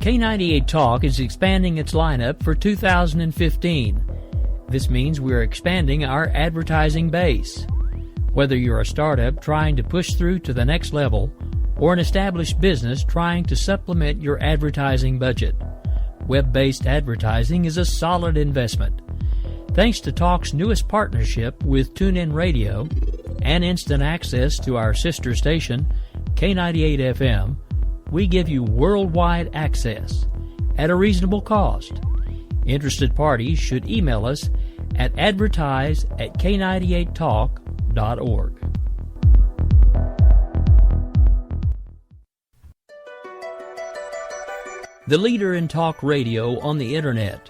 K98 Talk is expanding its lineup for 2015. This means we're expanding our advertising base. Whether you're a startup trying to push through to the next level or an established business trying to supplement your advertising budget, web-based advertising is a solid investment. Thanks to Talk's newest partnership with TuneIn Radio and instant access to our sister station, K98 FM, we give you worldwide access at a reasonable cost. Interested parties should email us at advertise@k98talk.org. The leader in talk radio on the Internet,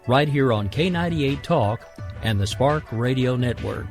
right here on K98 Talk and the Spark Radio Network.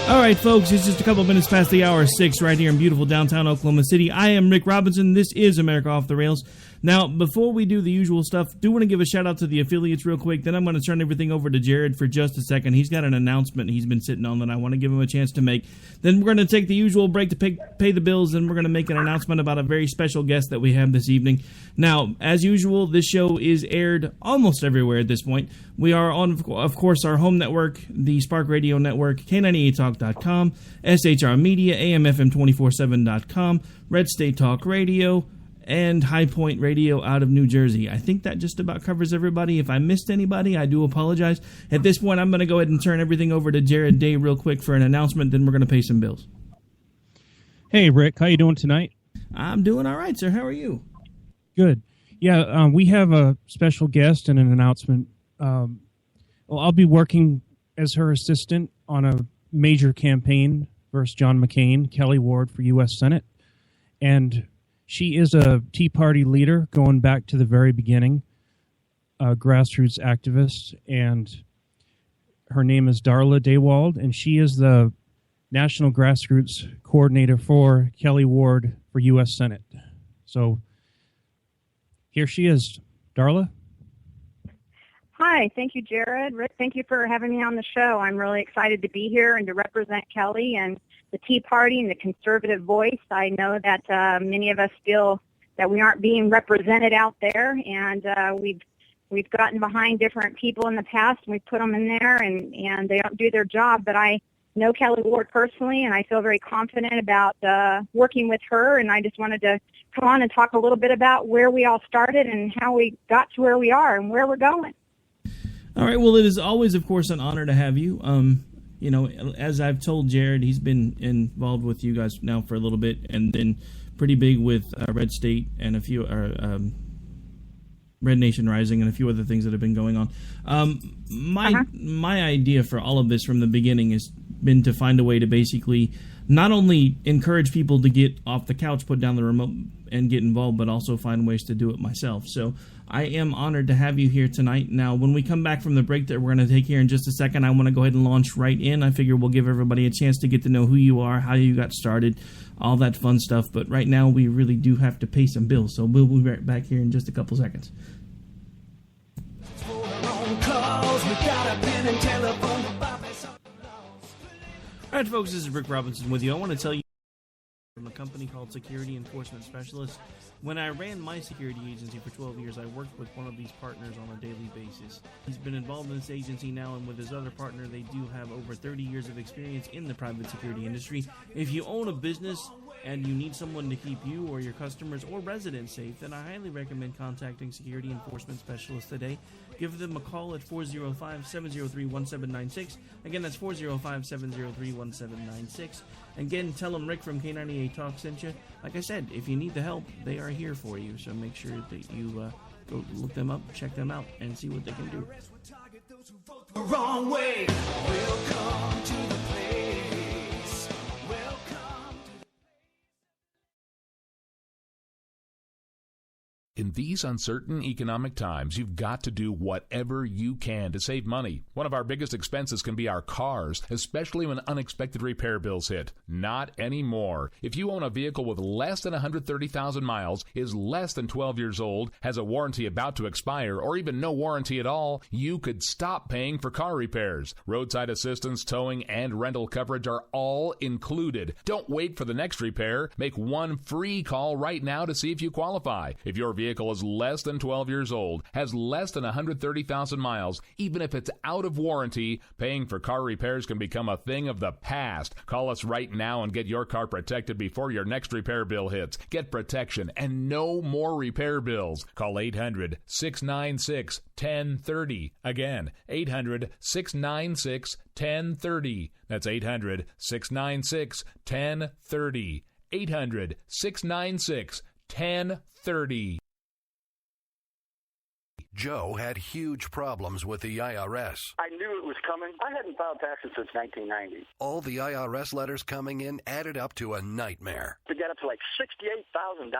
All right, folks, it's just a couple minutes past the hour 6 right here in beautiful downtown Oklahoma City. I am Rick Robinson. This is America Off the Rails. Now, before we do the usual stuff, do want to give a shout-out to the affiliates real quick. Then I'm going to turn everything over to Jared for just a second. He's got an announcement he's been sitting on that I want to give him a chance to make. Then we're going to take the usual break to pay the bills, and we're going to make an announcement about a very special guest that we have this evening. Now, as usual, this show is aired almost everywhere at this point. We are on, of course, our home network, the Spark Radio Network, K98Talk.com, SHR Media, AMFM247.com, Red State Talk Radio, and High Point Radio out of New Jersey. I think that just about covers everybody. If I missed anybody, I do apologize. At this point, I'm going to go ahead and turn everything over to Jared Day real quick for an announcement, then we're going to pay some bills. Hey, Rick. How you doing tonight? I'm doing all right, sir. How are you? Good. Yeah, we have a special guest and an announcement. I'll be working as her assistant on a major campaign versus John McCain, Kelli Ward for U.S. Senate. And she is a Tea Party leader going back to the very beginning, a grassroots activist, and her name is Darla Daywald, and she is the National Grassroots Coordinator for Kelli Ward for U.S. Senate. So here she is. Darla? Hi, thank you, Jared. Rick, thank you for having me on the show. I'm really excited to be here and to represent Kelli and the Tea Party and the conservative voice. I know that many of us feel that we aren't being represented out there, and we've gotten behind different people in the past, and we put them in there, and they don't do their job. But I know Kelli Ward personally, and I feel very confident about working with her, and I just wanted to come on and talk a little bit about where we all started and how we got to where we are and where we're going. All right. Well, it is always, of course, an honor to have you. You know, as I've told Jared, he's been involved with you guys now for a little bit, and then pretty big with Red State and a few Red Nation Rising and a few other things that have been going on. My idea for all of this from the beginning has been to find a way to basically not only encourage people to get off the couch, put down the remote, and get involved, but also find ways to do it myself. So I am honored to have you here tonight. Now, when we come back from the break that we're going to take here in just a second, I want to go ahead and launch right in. I figure we'll give everybody a chance to get to know who you are, how you got started, all that fun stuff. But right now, we really do have to pay some bills. So we'll be right back here in just a couple seconds. All right, folks, this is Rick Robinson with you. I want to tell you from a company called Security Enforcement Specialists. When I ran my security agency for 12 years, I worked with one of these partners on a daily basis. He's been involved in this agency now, and with his other partner, they do have over 30 years of experience in the private security industry. If you own a business and you need someone to keep you or your customers or residents safe, then I highly recommend contacting Security Enforcement Specialists today. Give them a call at 405-703-1796. Again, that's 405-703-1796. Again, tell them Rick from K98 Talk sent you. Like I said, if you need the help, they are here for you. So make sure that you go look them up, check them out, and see what they can do. The wrong way. Welcome to the place. Welcome to the... In these uncertain economic times, you've got to do whatever you can to save money. One of our biggest expenses can be our cars, especially when unexpected repair bills hit. Not anymore. If you own a vehicle with less than 130,000 miles, is less than 12 years old, has a warranty about to expire, or even no warranty at all, you could stop paying for car repairs. Roadside assistance, towing, and rental coverage are all included. Don't wait for the next repair. Make one free call right now to see if you qualify. If your vehicle is less than 12 years old, has less than 130,000 miles, even if it's out of warranty, paying for car repairs can become a thing of the past. Call us right now and get your car protected before your next repair bill hits. Get protection and no more repair bills. Call 800-696-1030. Again, 800-696-1030. That's 800-696-1030. 800-696-1030. Joe had huge problems with the IRS. I knew it was coming. I hadn't filed taxes since 1990. All the IRS letters coming in added up to a nightmare. It got up to like $68,000.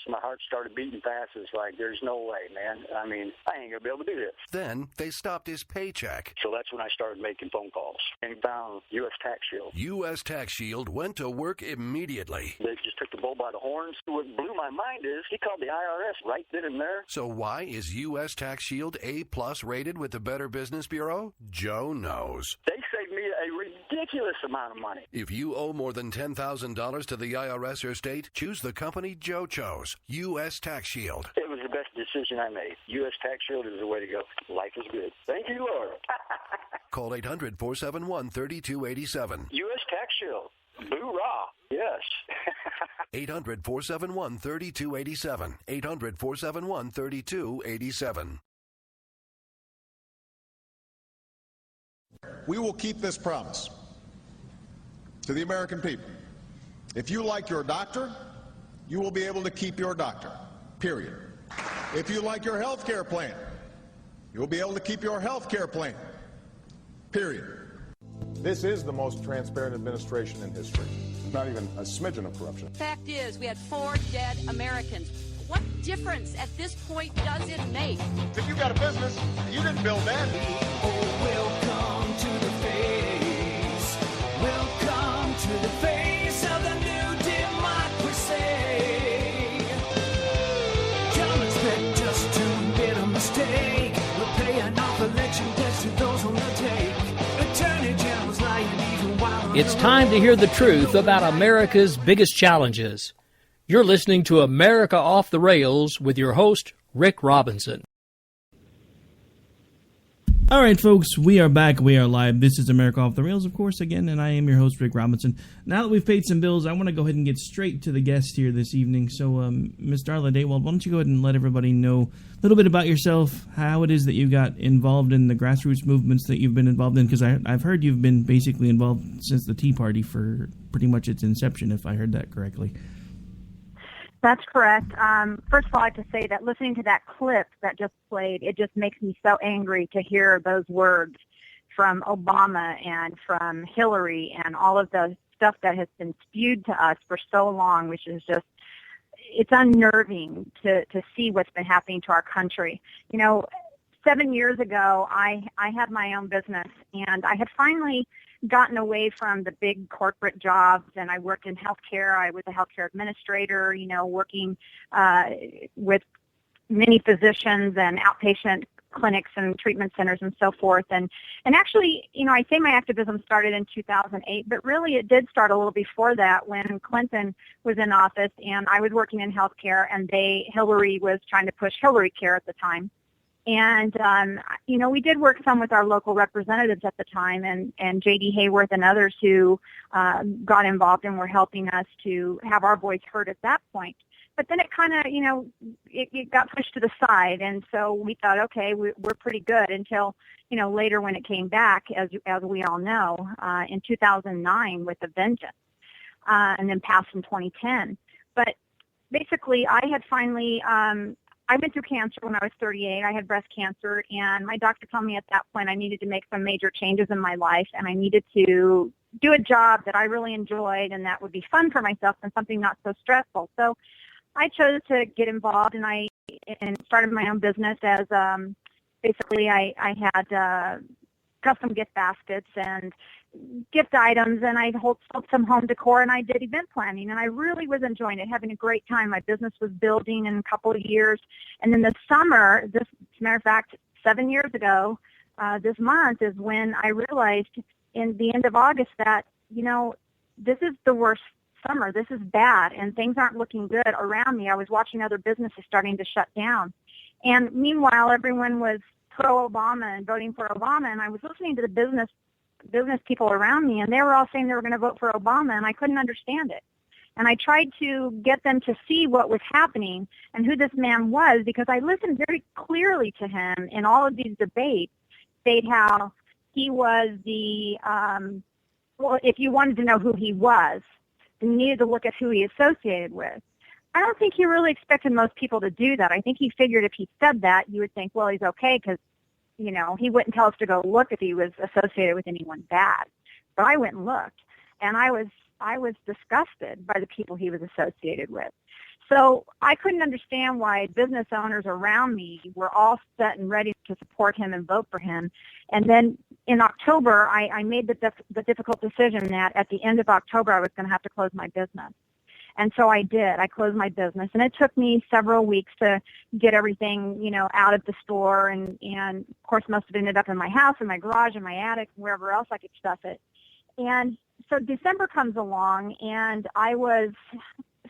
My heart started beating fast. It's like, there's no way, man. I mean, I ain't going to be able to do this. Then they stopped his paycheck. So that's when I started making phone calls and found U.S. Tax Shield. U.S. Tax Shield went to work immediately. They just took the bull by the horns. What blew my mind is he called the IRS right then and there. So why is U.S. Tax Shield A+ rated with the Better Business Bureau? Joe knows. They saved me a ridiculous amount of money. If you owe more than $10,000 to the IRS or state, choose the company Joe chose, U.S. Tax Shield. It was the best decision I made. U.S. Tax Shield is the way to go. Life is good. Thank you, Lord. Call 800-471-3287. U.S. Tax Shield. Boo-rah. Yes. 800-471-3287. 800-471-3287. We will keep this promise to the American people. If you like your doctor, you will be able to keep your doctor, period. If you like your health care plan, you will be able to keep your health care plan, period. This is the most transparent administration in history. Not even a smidgen of corruption. Fact is, we had 4 dead Americans. What difference at this point does it make? If you got a business, you didn't build that. Oh, welcome to the face. Welcome to the face of the new democracy. Don't expect us to admit a mistake. We're paying off election debts to those on the take. Attorney General's lying even while It's time to hear the truth about America's biggest challenges. You're listening to America Off the Rails with your host, Rick Robinson. All right, folks, we are back. We are live. This is America Off the Rails, of course, again, and I am your host, Rick Robinson. Now that we've paid some bills, I want to go ahead and get straight to the guest here this evening. So, Ms. Darla Daywald, why don't you go ahead and let everybody know a little bit about yourself, how it is that you got involved in the grassroots movements that you've been involved in, because I've heard you've been basically involved since the Tea Party for pretty much its inception, if I heard that correctly. That's correct. First of all, I have to say that listening to that clip that just played, it just makes me so angry to hear those words from Obama and from Hillary and all of the stuff that has been spewed to us for so long, which is just, it's unnerving to see what's been happening to our country. 7 years ago, I had my own business, and I had finally gotten away from the big corporate jobs, and I worked in healthcare. I was a healthcare administrator, working with many physicians and outpatient clinics and treatment centers and so forth. And actually, I say my activism started in 2008, but really it did start a little before that when Clinton was in office, and I was working in healthcare, and Hillary was trying to push Hillary Care at the time. And, we did work some with our local representatives at the time, and J.D. Hayworth and others who got involved and were helping us to have our voice heard at that point. But then it kind of, it got pushed to the side, and so we thought, okay, we're pretty good until, later when it came back, as we all know, in 2009 with a vengeance, and then passed in 2010. But basically, I had finally... I went through cancer when I was 38. I had breast cancer, and my doctor told me at that point I needed to make some major changes in my life, and I needed to do a job that I really enjoyed and that would be fun for myself and something not so stressful. So I chose to get involved, and started my own business as basically I had custom gift baskets and gift items, and I sold some home decor, and I did event planning, and I really was enjoying it, having a great time. My business was building in a couple of years, and then the summer, as a matter of fact, 7 years ago, this month is when I realized in the end of August that, this is the worst summer. This is bad, and things aren't looking good around me. I was watching other businesses starting to shut down, and meanwhile, everyone was pro-Obama and voting for Obama, and I was listening to the business people around me, and they were all saying they were going to vote for Obama, and I couldn't understand it. And I tried to get them to see what was happening and who this man was, because I listened very clearly to him in all of these debates, state how he was if you wanted to know who he was, then you needed to look at who he associated with. I don't think he really expected most people to do that. I think he figured if he said that, you would think, well, he's okay, because he wouldn't tell us to go look if he was associated with anyone bad. But I went and looked, and I was disgusted by the people he was associated with. So I couldn't understand why business owners around me were all set and ready to support him and vote for him. And then in October, I made the difficult decision that at the end of October, I was going to have to close my business. And so I did. I closed my business, and it took me several weeks to get everything, out of the store, and of course most of it ended up in my house, in my garage, in my attic, wherever else I could stuff it. And so December comes along, and I was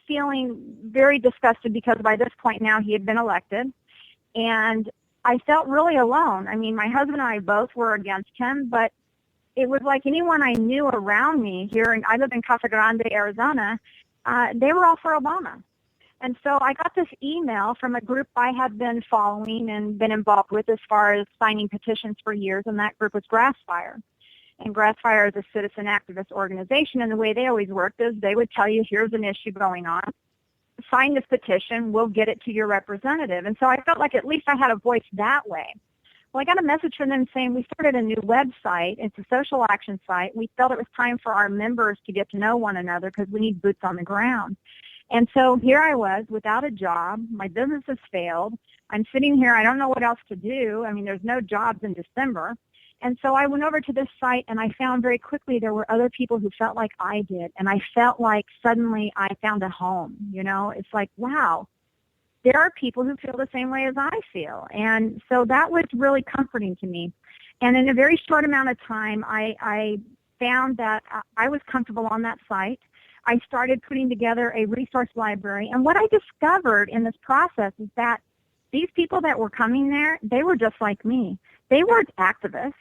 feeling very disgusted because by this point now he had been elected, and I felt really alone. I mean, my husband and I both were against him, but it was like anyone I knew around me here, and I live in Casa Grande, Arizona, they were all for Obama. And so I got this email from a group I had been following and been involved with as far as signing petitions for years, and that group was Grassfire. And Grassfire is a citizen activist organization, and the way they always worked is they would tell you, here's an issue going on, sign this petition, we'll get it to your representative. And so I felt like at least I had a voice that way. Well, I got a message from them saying we started a new website. It's a social action site. We felt it was time for our members to get to know one another because we need boots on the ground. And so here I was without a job. My business has failed. I'm sitting here. I don't know what else to do. I mean, there's no jobs in December. And so I went over to this site, and I found very quickly there were other people who felt like I did. And I felt like suddenly I found a home. It's like, wow. There are people who feel the same way as I feel. And so that was really comforting to me. And in a very short amount of time, I found that I was comfortable on that site. I started putting together a resource library. And what I discovered in this process is that these people that were coming there, they were just like me. They weren't activists.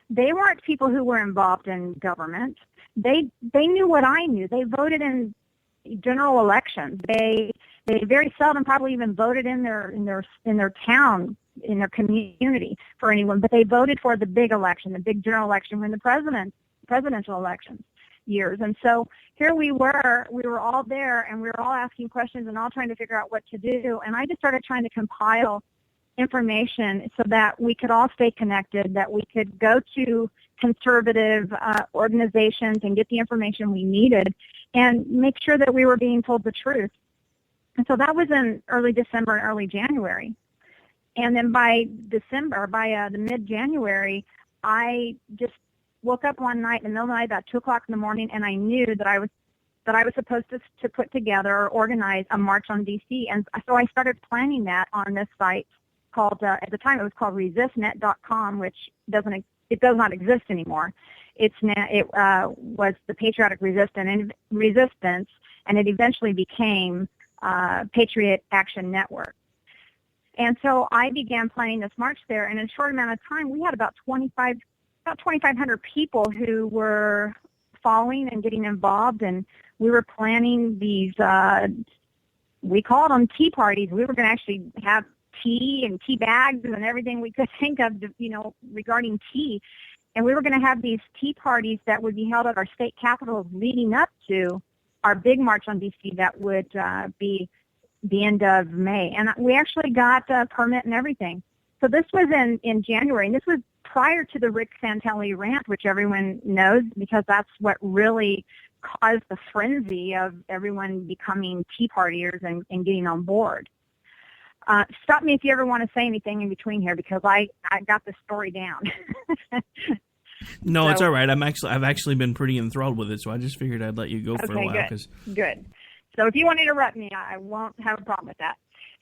They weren't people who were involved in government. They knew what I knew. They voted in general elections. They very seldom probably even voted in their town, in their community for anyone, but they voted for the big election, the big general election, when the presidential elections. years. And so here we were all there, and we were all asking questions and all trying to figure out what to do. And I just started trying to compile information so that we could all stay connected, that we could go to conservative organizations and get the information we needed and make sure that we were being told the truth. And so that was in early December and early January. And then by the mid-January, I just woke up one night in the middle of the night about 2 o'clock in the morning, and I knew that I was supposed to put together or organize a march on D.C. And so I started planning that on this site called, at the time it was called resistnet.com, which does not exist anymore. It was the Patriotic Resistance, and it eventually became Patriot Action Network. And so I began planning this march there, and in a short amount of time, we had about 2,500 people who were following and getting involved, and we were planning these, we called them tea parties. We were going to actually have tea and tea bags and everything we could think of, regarding tea. And we were going to have these tea parties that would be held at our state capitals leading up to our big march on D.C. that would be the end of May. And we actually got a permit and everything. So this was in January, and this was prior to the Rick Santelli rant, which everyone knows because that's what really caused the frenzy of everyone becoming tea partiers and getting on board. Stop me if you ever want to say anything in between here because I got the story down. No, it's all right. I've actually been pretty enthralled with it, so I just figured I'd let you go for a while. Good. So if you want to interrupt me, I won't have a problem with that.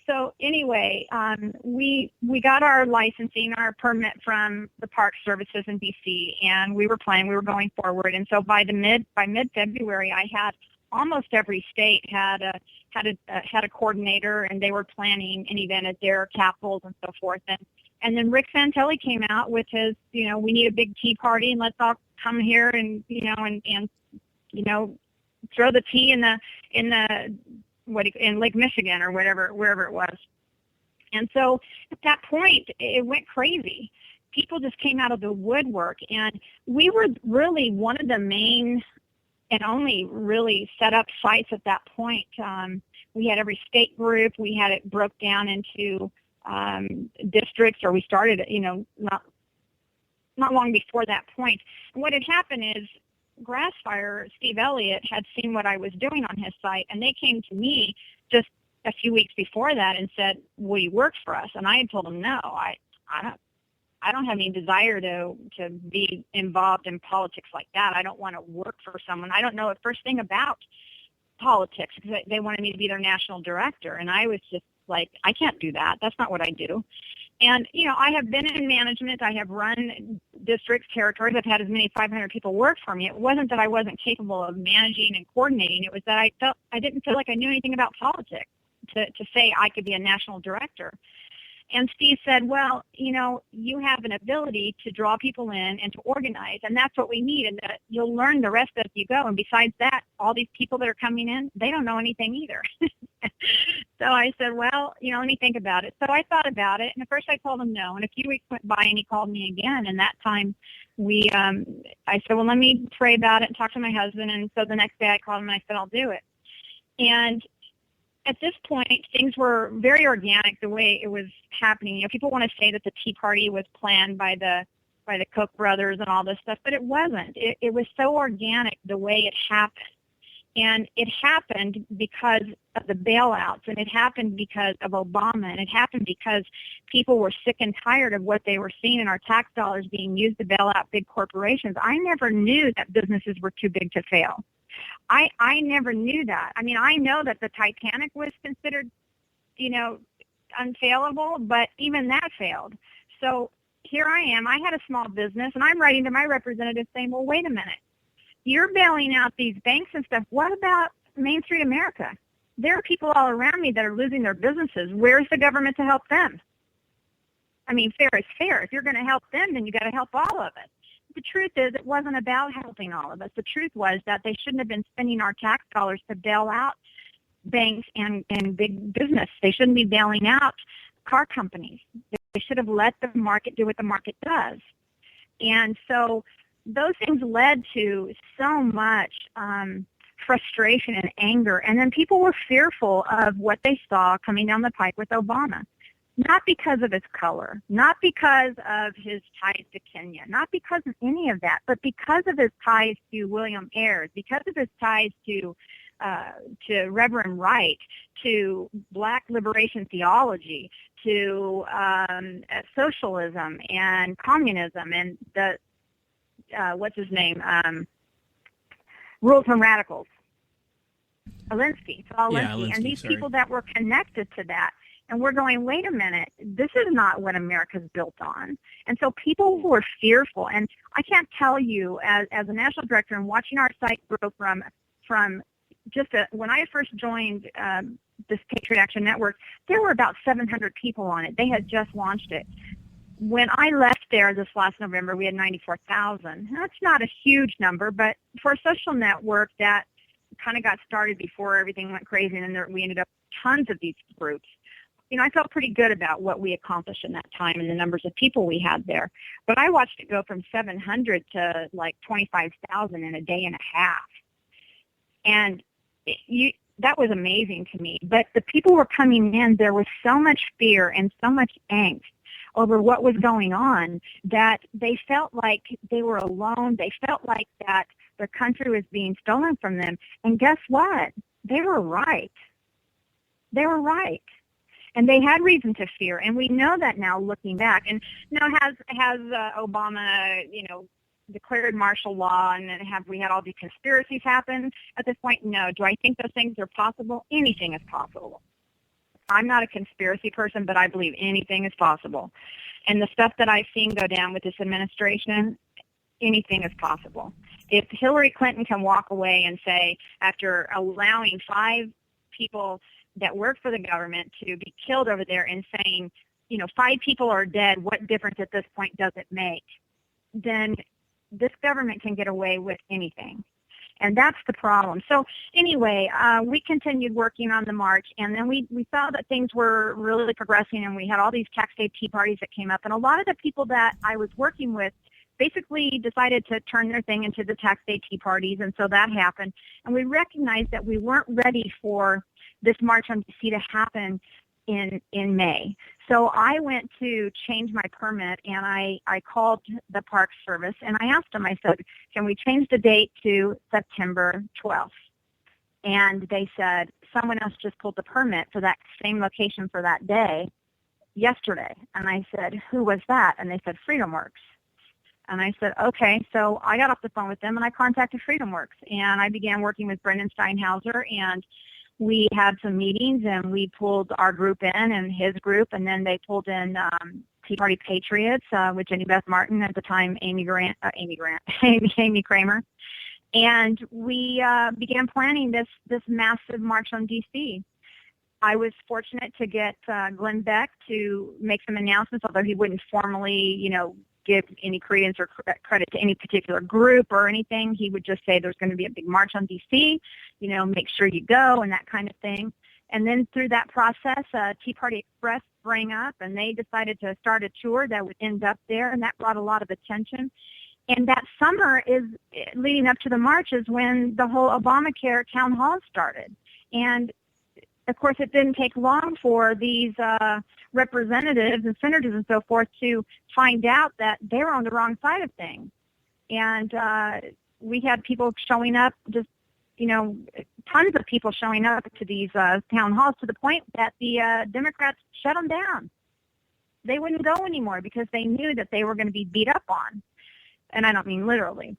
So anyway, we got our licensing, our permit from the Park Services in D.C., and we were going forward. And so by mid-February, I had almost every state had a coordinator, and they were planning an event at their capitals and so forth. And then Rick Santelli came out with his, we need a big tea party, and let's all come here and throw the tea in Lake Michigan or wherever it was. And so at that point, it went crazy. People just came out of the woodwork, and we were really one of the main and only really set up sites at that point. We had every state group. We had it broke down into districts, or we started, not long before that point. And what had happened is Grassfire, Steve Elliott, had seen what I was doing on his site, and they came to me just a few weeks before that and said, will you work for us? And I had told them, no, I don't have any desire to be involved in politics like that. I don't want to work for someone. I don't know the first thing about politics because they wanted me to be their national director. And I was just like, I can't do that. That's not what I do. And, I have been in management. I have run districts, territories. I've had as many 500 people work for me. It wasn't that I wasn't capable of managing and coordinating. It was that I didn't feel like I knew anything about politics to say I could be a national director. And Steve said, well, you have an ability to draw people in and to organize, and that's what we need, and that you'll learn the rest as you go. And besides that, all these people that are coming in, they don't know anything either. So I said, well, let me think about it. So I thought about it, and at first I told him no. And a few weeks went by, and he called me again, and that time I said, well, let me pray about it and talk to my husband. And so the next day I called him, and I said, I'll do it. And at this point, things were very organic the way it was happening. People want to say that the Tea Party was planned by the Koch brothers and all this stuff, but it wasn't. It was so organic the way it happened. And it happened because of the bailouts, and it happened because of Obama, and it happened because people were sick and tired of what they were seeing in our tax dollars being used to bail out big corporations. I never knew that businesses were too big to fail. I never knew that. I mean, I know that the Titanic was considered, unfailable, but even that failed. So here I am. I had a small business, and I'm writing to my representative saying, well, wait a minute. You're bailing out these banks and stuff. What about Main Street America? There are people all around me that are losing their businesses. Where's the government to help them? I mean, fair is fair. If you're going to help them, then you got to help all of us. The truth is, it wasn't about helping all of us. The truth was that they shouldn't have been spending our tax dollars to bail out banks and big business. They shouldn't be bailing out car companies. They should have let the market do what the market does. And so those things led to so much frustration and anger. And then people were fearful of what they saw coming down the pike with Obama. Not because of his color, not because of his ties to Kenya, not because of any of that, but because of his ties to William Ayers, because of his ties to Reverend Wright, to Black liberation theology, to socialism and communism, and the what's his name, Rules from Radicals, Alinsky, and these people that were connected to that. And we're going, wait a minute, this is not what America's built on. And so people were fearful. And I can't tell you, as a national director and watching our site grow from just when I first joined this Patriot Action Network, there were about 700 people on it. They had just launched it. When I left there this last November, we had 94,000. That's not a huge number, but for a social network that kind of got started before everything went crazy, and then we ended up with tons of these groups. I felt pretty good about what we accomplished in that time and the numbers of people we had there. But I watched it go from 700 to like 25,000 in a day and a half. And that was amazing to me. But the people were coming in, there was so much fear and so much angst over what was going on that they felt like they were alone. They felt like that their country was being stolen from them. And guess what? They were right. They were right. And they had reason to fear, and we know that now looking back. And now has Obama, declared martial law, and then have we had all these conspiracies happen at this point? No. Do I think those things are possible? Anything is possible. I'm not a conspiracy person, but I believe anything is possible. And the stuff that I've seen go down with this administration, anything is possible. If Hillary Clinton can walk away and say, after allowing 5 people that work for the government to be killed over there and saying, 5 people are dead, what difference at this point does it make? Then this government can get away with anything. And that's the problem. So anyway, we continued working on the march, and then we saw that things were really progressing, and we had all these tax day tea parties that came up. And a lot of the people that I was working with basically decided to turn their thing into the tax day tea parties, and so that happened. And we recognized that we weren't ready for this March on D.C. to happen in May. So I went to change my permit, and I called the Park Service, and I asked them, I said, can we change the date to September 12th? And they said, someone else just pulled the permit for that same location for that day yesterday. And I said, who was that? And they said, FreedomWorks. And I said, okay. So I got off the phone with them, and I contacted FreedomWorks, and I began working with Brendan Steinhauser, and we had some meetings, and we pulled our group in and his group, and then they pulled in Tea Party Patriots with Jenny Beth Martin, at the time Amy Kramer, and we began planning this massive march on D.C. I was fortunate to get Glenn Beck to make some announcements, although he wouldn't formally, give any credence or credit to any particular group or anything. He would just say there's going to be a big march on D.C., make sure you go and that kind of thing. And then through that process, Tea Party Express sprang up, and they decided to start a tour that would end up there, and that brought a lot of attention. And that summer is leading up to the march is when the whole Obamacare town hall started. And of course, it didn't take long for these representatives and senators and so forth to find out that they were on the wrong side of things. And we had people showing up, just, tons of people showing up to these town halls, to the point that the Democrats shut them down. They wouldn't go anymore because they knew that they were going to be beat up on. And I don't mean literally.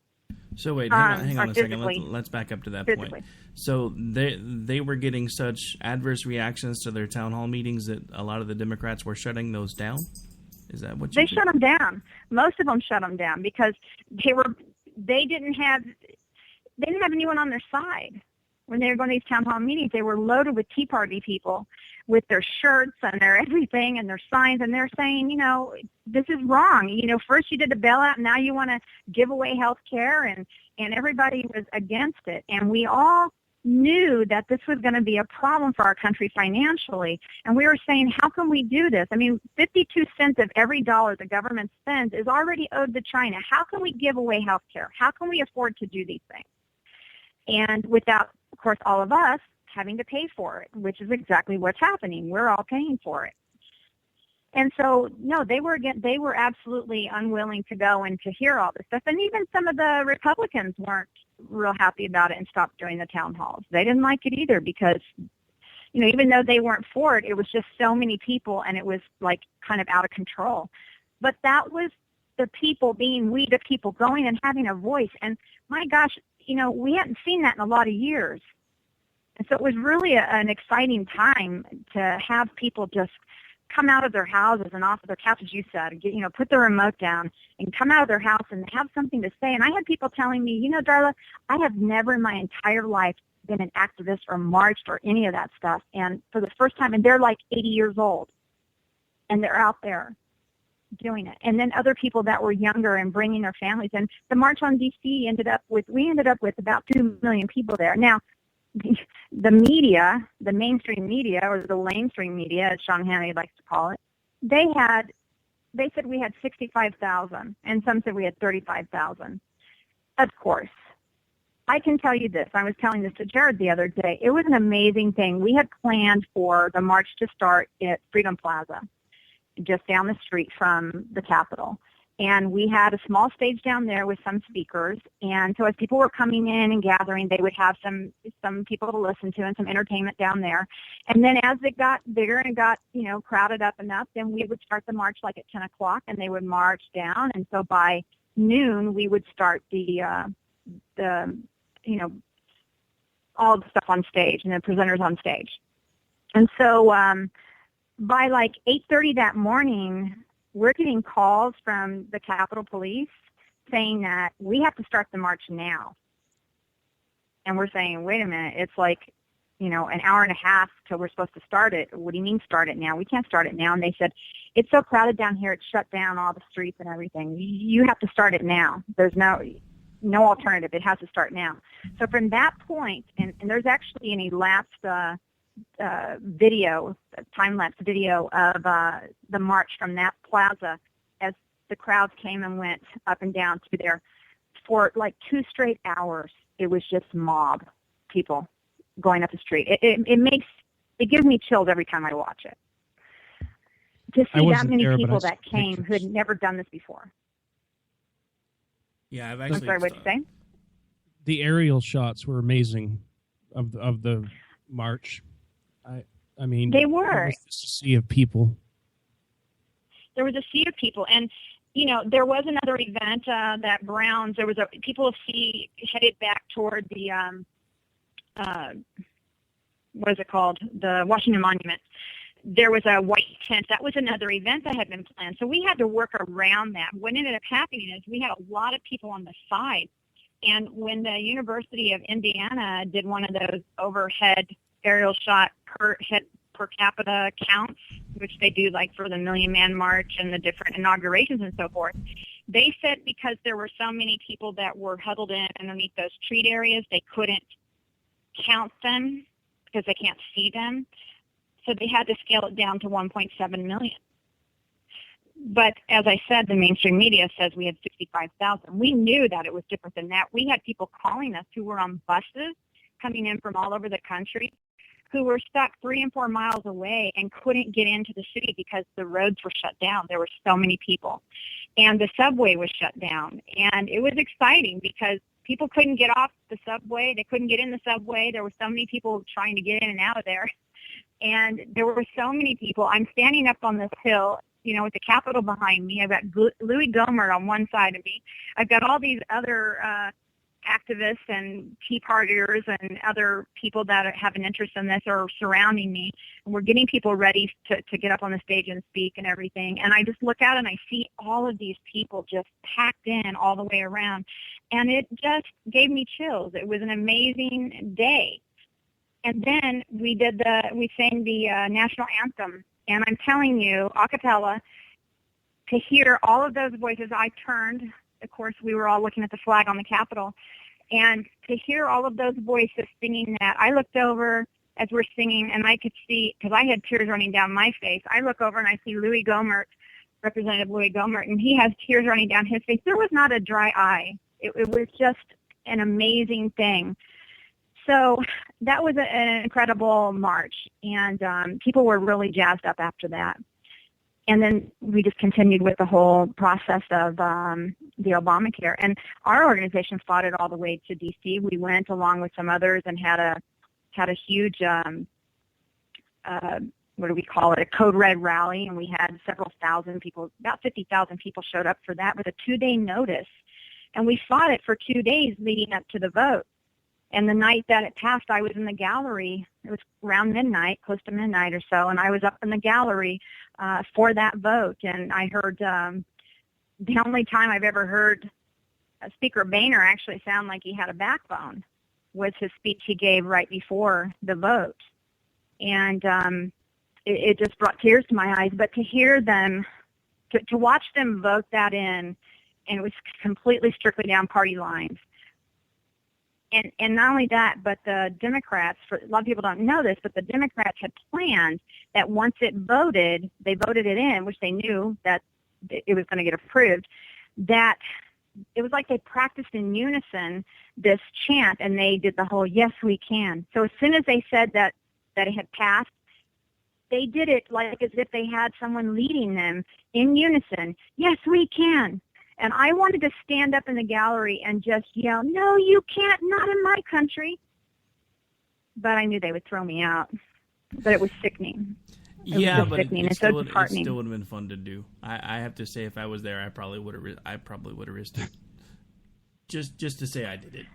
So wait, hang on a second. Let's back up to that point. So they were getting such adverse reactions to their town hall meetings that a lot of the Democrats were shutting those down? Is that what you shut them down. Most of them shut them down because they didn't have anyone on their side. When they were going to these town hall meetings, they were loaded with Tea Party people with their shirts and their everything and their signs, and they're saying, this is wrong. First you did the bailout, now you want to give away health care, and everybody was against it. And we all knew that this was going to be a problem for our country financially. And we were saying, how can we do this? I mean, 52 cents of every dollar the government spends is already owed to China. How can we give away health care? How can we afford to do these things? And without, of course, all of us having to pay for it, which is exactly what's happening. We're all paying for it. And so, no, they were absolutely unwilling to go and to hear all this stuff. And even some of the Republicans weren't real happy about it and stopped doing the town halls. They didn't like it either because, you know, even though they weren't for it, it was just so many people and it was like kind of out of control. But that was the people being we the people going and having a voice. And my gosh, you know, we hadn't seen that in a lot of years. And so it was really an exciting time to have people just come out of their houses and off of their couches, you said, and get, you know, put the remote down and come out of their house and have something to say. And I had people telling me, you know, Darla, I have never in my entire life been an activist or marched or any of that stuff. And for the first time, and they're like 80 years old, and they're out there doing it. And then other people that were younger and bringing their families. And the March on D.C. we ended up with about 2 million people there. Now, the media, the mainstream media, or the lamestream media, as Sean Hannity likes to call it, they said we had 65,000, and some said we had 35,000. Of course. I can tell you this. I was telling this to Jared the other day. It was an amazing thing. We had planned for the march to start at Freedom Plaza, just down the street from the Capitol. And we had a small stage down there with some speakers. And so as people were coming in and gathering, they would have some people to listen to and some entertainment down there. And then as it got bigger and got, you know, crowded up enough, then we would start the march like at 10 o'clock, and they would march down. And so by noon, we would start the you know, all the stuff on stage and the presenters on stage. And so by like 8:30 that morning, we're getting calls from the Capitol Police saying that we have to start the march now. And we're saying, wait a minute, it's like, you know, an hour and a half till we're supposed to start it. What do you mean start it now? We can't start it now. And they said, it's so crowded down here, it's shut down all the streets and everything. You have to start it now. There's no alternative. It has to start now. So from that point, and there's actually an elapsed video, time-lapse video of the march from that plaza as the crowds came and went up and down through there for like 2 straight hours. It was just mob people going up the street. It gives me chills every time I watch it. To see that many people that came who had never done this before. Yeah, I'm sorry, what did you say? The aerial shots were amazing of the march. I mean, they were. There was just a sea of people. There was a sea of people, and you know, there was another event that Browns. There was people headed back toward the what is it called? The Washington Monument. There was a white tent. That was another event that had been planned. So we had to work around that. What ended up happening is we had a lot of people on the side. And when the University of Indiana did one of those overhead aerial shot per capita counts, which they do like for the Million Man March and the different inaugurations and so forth, they said because there were so many people that were huddled in underneath those treat areas, they couldn't count them because they can't see them. So they had to scale it down to 1.7 million. But as I said, the mainstream media says we had 65,000. We knew that it was different than that. We had people calling us who were on buses coming in from all over the country who were stuck 3 and 4 miles away and couldn't get into the city because the roads were shut down. There were so many people. And the subway was shut down. And it was exciting because people couldn't get off the subway. They couldn't get in the subway. There were so many people trying to get in and out of there. And there were so many people. I'm standing up on this hill, you know, with the Capitol behind me. I've got Louis Gohmert on one side of me. I've got all these other activists and Tea Partiers and other people that have an interest in this are surrounding me. And we're getting people ready to get up on the stage and speak and everything. And I just look out and I see all of these people just packed in all the way around. And it just gave me chills. It was an amazing day. And then we sang the national anthem. And I'm telling you, a cappella, to hear all of those voices, I turned. Of course, we were all looking at the flag on the Capitol. And to hear all of those voices singing that, I looked over as we're singing, and I could see, because I had tears running down my face, I look over and I see Louis Gohmert, Representative Louis Gohmert, and he has tears running down his face. There was not a dry eye. It was just an amazing thing. So that was an incredible march, and people were really jazzed up after that. And then we just continued with the whole process of the Obamacare. And our organization fought it all the way to D.C. We went along with some others and had a huge, what do we call it, a Code Red rally, and we had several thousand people, about 50,000 people showed up for that with a 2-day notice. And we fought it for 2 days leading up to the vote. And the night that it passed, I was in the gallery. It was around midnight, close to midnight or so, and I was up in the gallery for that vote. And I heard the only time I've ever heard Speaker Boehner actually sound like he had a backbone was his speech he gave right before the vote. And it just brought tears to my eyes. But to hear them, to watch them vote that in, and it was completely strictly down party lines. And not only that, but the Democrats, a lot of people don't know this, but the Democrats had planned that once it voted, they voted it in, which they knew that it was going to get approved, that it was like they practiced in unison this chant, and they did the whole, yes, we can. So as soon as they said that it had passed, they did it like as if they had someone leading them in unison, yes, we can. And I wanted to stand up in the gallery and just yell, no, you can't, not in my country. But I knew they would throw me out. But it was sickening. But sickening it and still so disheartening. would have been fun to do. I have to say, if I was there, I probably would have risked it. Just to say I did it.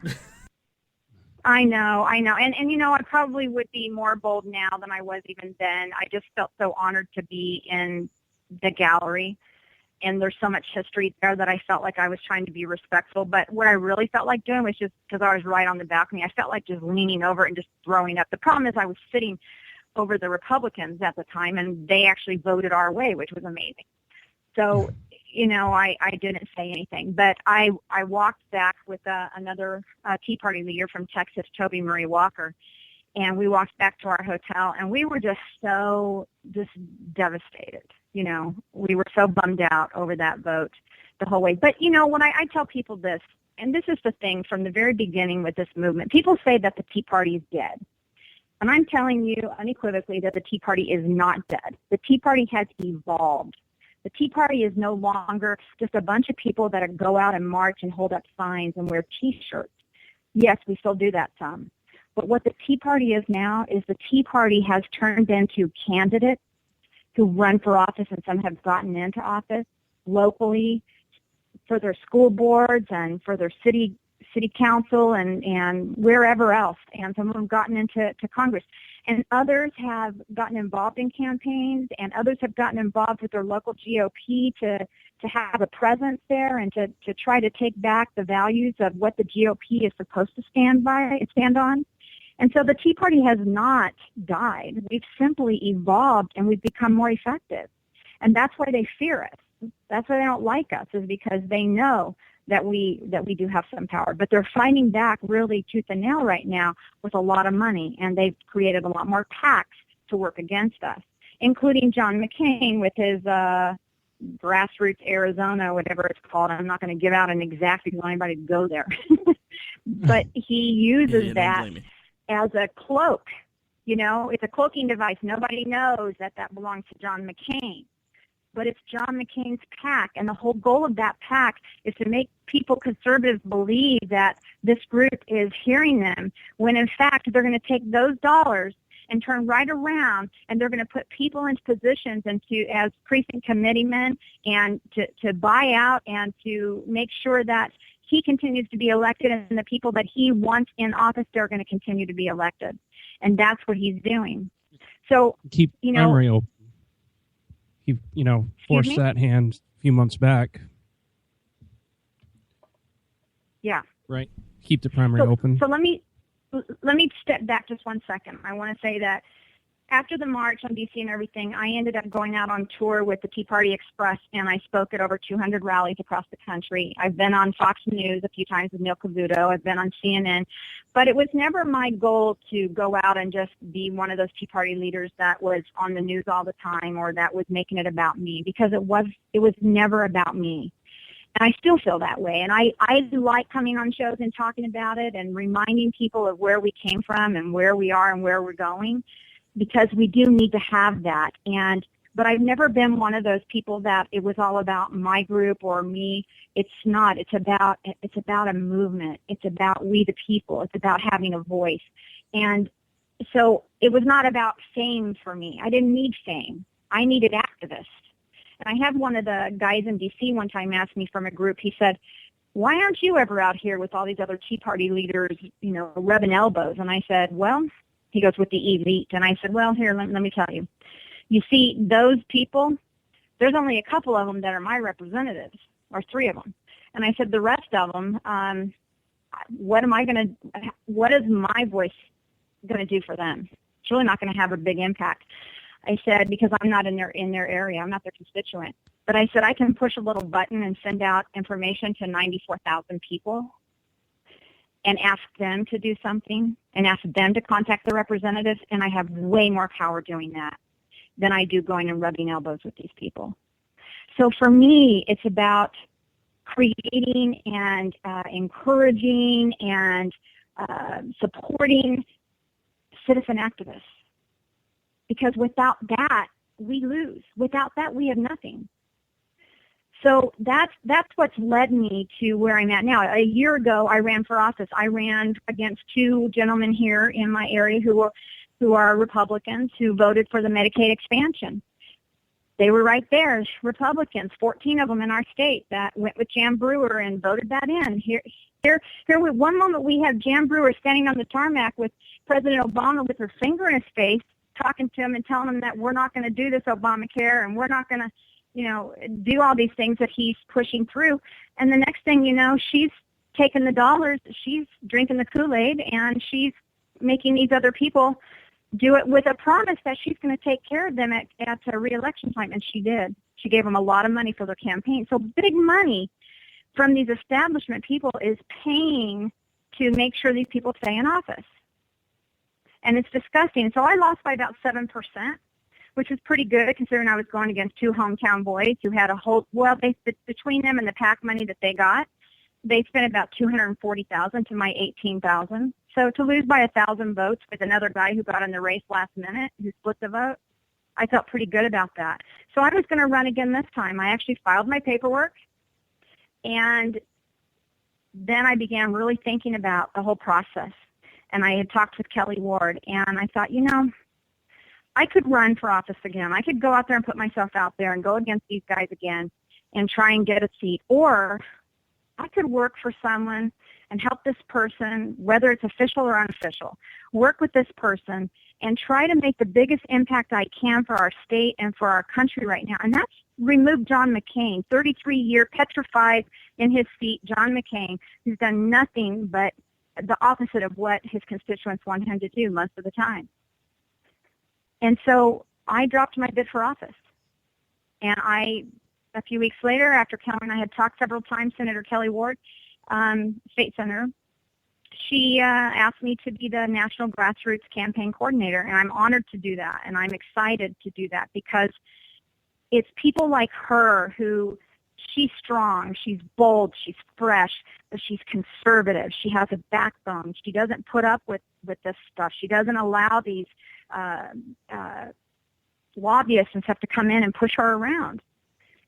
I know. And you know, I probably would be more bold now than I was even then. I just felt so honored to be in the gallery. And there's so much history there that I felt like I was trying to be respectful. But what I really felt like doing was just, because I was right on the balcony, I felt like just leaning over and just throwing up. The problem is I was sitting over the Republicans at the time, and they actually voted our way, which was amazing. So, you know, I didn't say anything. But I walked back with another Tea Party leader from Texas, Toby Murray Walker, and we walked back to our hotel, and we were just devastated. You know, we were so bummed out over that vote the whole way. But, you know, when I tell people this, and this is the thing from the very beginning with this movement, people say that the Tea Party is dead. And I'm telling you unequivocally that the Tea Party is not dead. The Tea Party has evolved. The Tea Party is no longer just a bunch of people that go out and march and hold up signs and wear T-shirts. Yes, we still do that some. But what the Tea Party is now is the Tea Party has turned into candidates who run for office, and some have gotten into office locally for their school boards and for their city council and wherever else. And some of them have gotten into Congress. And others have gotten involved in campaigns, and others have gotten involved with their local GOP to have a presence there and to try to take back the values of what the GOP is supposed to stand on. And so the Tea Party has not died. We've simply evolved, and we've become more effective. And that's why they fear us. That's why they don't like us, is because they know that we do have some power. But they're fighting back really tooth and nail right now with a lot of money, and they've created a lot more PACs to work against us, including John McCain with his Grassroots Arizona, whatever it's called. I'm not going to give out an exact because I don't want anybody to go there. But he uses that as a cloak. You know, it's a cloaking device. Nobody knows that belongs to John McCain. But it's John McCain's PAC, and the whole goal of that PAC is to make people, conservatives, believe that this group is hearing them, when in fact they're going to take those dollars and turn right around, and they're going to put people into positions and as precinct committeemen and to buy out and to make sure that he continues to be elected, and the people that he wants in office, they're going to continue to be elected. And that's what he's doing. So, keep primary open. He, forced that hand a few months back. Yeah. Right. Keep the primary open. So let me step back just 1 second. I want to say that after the march on D.C. and everything, I ended up going out on tour with the Tea Party Express, and I spoke at over 200 rallies across the country. I've been on Fox News a few times with Neil Cavuto. I've been on CNN. But it was never my goal to go out and just be one of those Tea Party leaders that was on the news all the time or that was making it about me, because it was never about me. And I still feel that way. And I like coming on shows and talking about it and reminding people of where we came from and where we are and where we're going, because we do need to have that. But I've never been one of those people that it was all about my group or me. It's not. It's about a movement. It's about we the people. It's about having a voice. And so it was not about fame for me. I didn't need fame. I needed activists. And I had one of the guys in D.C. one time ask me from a group, he said, why aren't you ever out here with all these other Tea Party leaders, rubbing elbows? And I said, well, he goes, with the elite. And I said, well, here, let me tell you. You see, those people, there's only a couple of them that are my representatives, or 3 of them. And I said, the rest of them, what is my voice going to do for them? It's really not going to have a big impact. I said, because I'm not in their area, I'm not their constituent. But I said, I can push a little button and send out information to 94,000 people and ask them to do something and ask them to contact the representatives, and I have way more power doing that than I do going and rubbing elbows with these people. So for me, it's about creating and encouraging and supporting citizen activists. Because without that, we lose. Without that, we have nothing. So that's what's led me to where I'm at now. A year ago, I ran for office. I ran against 2 gentlemen here in my area who are Republicans who voted for the Medicaid expansion. They were right there, Republicans, 14 of them in our state that went with Jan Brewer and voted that in. Here, with one moment we have Jan Brewer standing on the tarmac with President Obama with her finger in his face, talking to him and telling him that we're not going to do this Obamacare and we're not going to, do all these things that he's pushing through. And the next thing you know, she's taking the dollars, she's drinking the Kool-Aid, and she's making these other people do it with a promise that she's going to take care of them at a re-election time. And she did. She gave them a lot of money for their campaign. So big money from these establishment people is paying to make sure these people stay in office. And it's disgusting. So I lost by about 7%, which was pretty good considering I was going against 2 hometown boys who had between them and the PAC money that they got, they spent about $240,000 to my $18,000. So to lose by 1,000 votes with another guy who got in the race last minute, who split the vote, I felt pretty good about that. So I was going to run again this time. I actually filed my paperwork, and then I began really thinking about the whole process. And I had talked with Kelli Ward, and I thought, I could run for office again. I could go out there and put myself out there and go against these guys again and try and get a seat. Or I could work for someone and help this person, whether it's official or unofficial, work with this person and try to make the biggest impact I can for our state and for our country right now. And that's remove John McCain, 33-year petrified in his seat, John McCain, who's done nothing but the opposite of what his constituents want him to do most of the time. And so I dropped my bid for office. And a few weeks later, after Kelli and I had talked several times, Senator Kelli Ward, state senator, she asked me to be the National Grassroots Campaign Coordinator, and I'm honored to do that, and I'm excited to do that because it's people like her who, she's strong, she's bold, she's fresh, but she's conservative. She has a backbone. She doesn't put up with this stuff. She doesn't allow these lobbyists and stuff to come in and push her around.